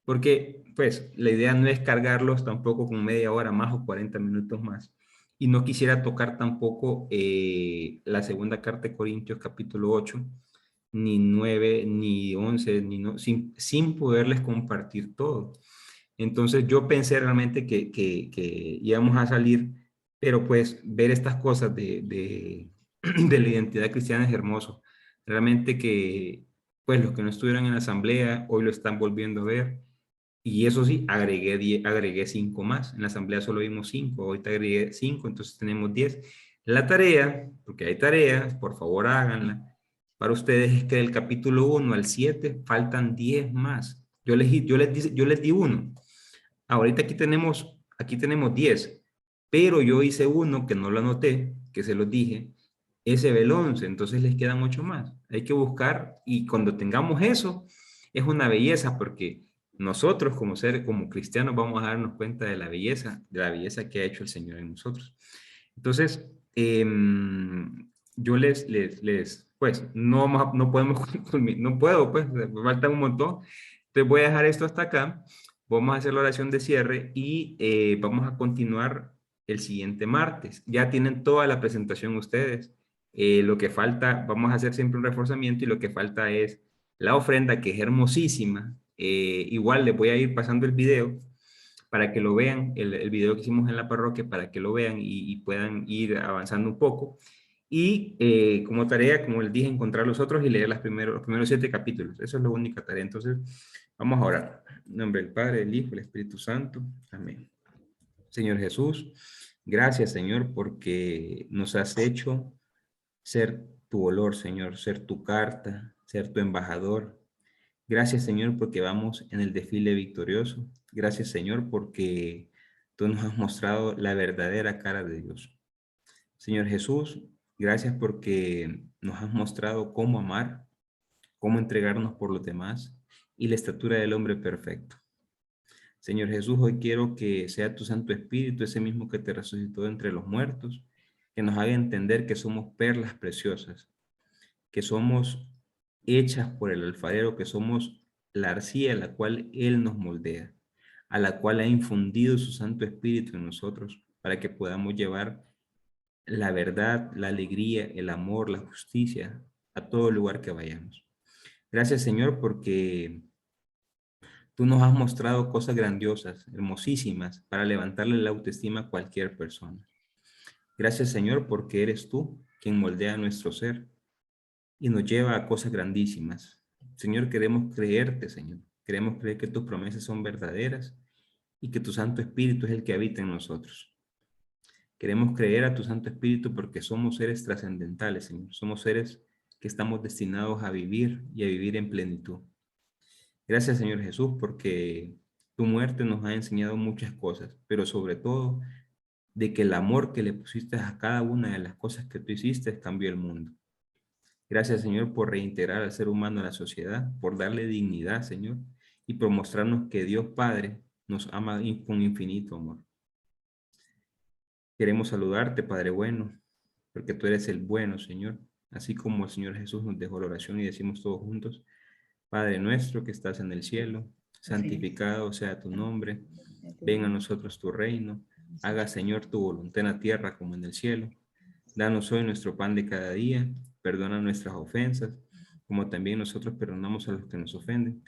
porque pues la idea no es cargarlos tampoco con media hora más o 40 minutos más. Y no quisiera tocar tampoco la segunda carta de Corintios capítulo 8, ni 9, ni 11, ni no, sin poderles compartir todo. Entonces yo pensé realmente que íbamos a salir, pero pues ver estas cosas de la identidad cristiana es hermoso. Realmente que pues los que no estuvieron en la asamblea hoy lo están volviendo a ver. Y eso sí, agregué 5 más. En la asamblea solo vimos 5, ahorita agregué 5, entonces tenemos 10. La tarea, porque hay tareas, por favor háganla. Para ustedes es que del capítulo 1 al 7 faltan 10 más. Yo les di uno. Ahorita aquí tenemos 10, pero yo hice uno que no lo anoté, que se los dije, ese ve el 11, entonces les quedan 8 más. Hay que buscar y cuando tengamos eso, es una belleza porque nosotros como cristianos vamos a darnos cuenta de la belleza que ha hecho el Señor en nosotros. Entonces, yo pues, no podemos, no puedo, pues, me falta un montón. Entonces voy a dejar esto hasta acá. Vamos a hacer la oración de cierre y vamos a continuar el siguiente martes. Ya tienen toda la presentación ustedes. Lo que falta, vamos a hacer siempre un reforzamiento y lo que falta es la ofrenda, que es hermosísima. Igual les voy a ir pasando el video para que lo vean, el video que hicimos en la parroquia, para que lo vean y puedan ir avanzando un poco. Y como tarea, como les dije, encontrar los otros y leer los primeros 7 capítulos. Eso es la única tarea. Entonces, vamos a orar. En nombre del Padre, del Hijo, del Espíritu Santo. Amén. Señor Jesús, gracias, Señor, porque nos has hecho ser tu olor, Señor, ser tu carta, ser tu embajador. Gracias, Señor, porque vamos en el desfile victorioso. Gracias, Señor, porque tú nos has mostrado la verdadera cara de Dios. Señor Jesús, gracias porque nos has mostrado cómo amar, cómo entregarnos por los demás y la estatura del hombre perfecto. Señor Jesús, hoy quiero que sea tu Santo Espíritu, ese mismo que te resucitó entre los muertos, que nos haga entender que somos perlas preciosas, que somos hechas por el alfarero, que somos la arcilla a la cual Él nos moldea, a la cual ha infundido su Santo Espíritu en nosotros, para que podamos llevar la verdad, la alegría, el amor, la justicia a todo lugar que vayamos. Gracias, Señor, porque tú nos has mostrado cosas grandiosas, hermosísimas, para levantarle la autoestima a cualquier persona. Gracias, Señor, porque eres tú quien moldea nuestro ser y nos lleva a cosas grandísimas. Señor, queremos creerte, Señor. Queremos creer que tus promesas son verdaderas y que tu Santo Espíritu es el que habita en nosotros. Queremos creer a tu Santo Espíritu porque somos seres trascendentales, Señor. Somos seres que estamos destinados a vivir y a vivir en plenitud. Gracias, Señor Jesús, porque tu muerte nos ha enseñado muchas cosas, pero sobre todo de que el amor que le pusiste a cada una de las cosas que tú hiciste cambió el mundo. Gracias, Señor, por reintegrar al ser humano en la sociedad, por darle dignidad, Señor, y por mostrarnos que Dios Padre nos ama con infinito amor. Queremos saludarte, Padre bueno, porque tú eres el bueno, Señor, así como el Señor Jesús nos dejó la oración y decimos todos juntos: Padre nuestro que estás en el cielo, santificado sea tu nombre, venga a nosotros tu reino, haga, Señor, tu voluntad en la tierra como en el cielo. Danos hoy nuestro pan de cada día, perdona nuestras ofensas, como también nosotros perdonamos a los que nos ofenden.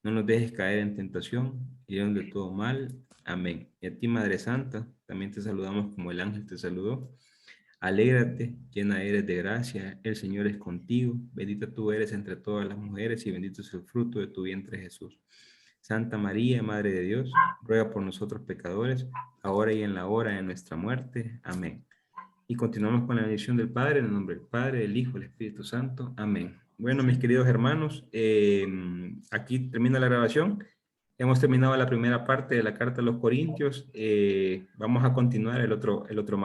No nos dejes caer en tentación, y líbranos de todo mal. Amén. Y a ti, Madre Santa, también te saludamos como el ángel te saludó. Alégrate, llena eres de gracia, el Señor es contigo, bendita tú eres entre todas las mujeres y bendito es el fruto de tu vientre, Jesús. Santa María, Madre de Dios, ruega por nosotros pecadores, ahora y en la hora de nuestra muerte. Amén. Y continuamos con la bendición del Padre, en el nombre del Padre, del Hijo, del Espíritu Santo. Amén. Bueno, mis queridos hermanos, aquí termina la grabación. Hemos terminado la primera parte de la carta a los Corintios. Vamos a continuar el otro martes.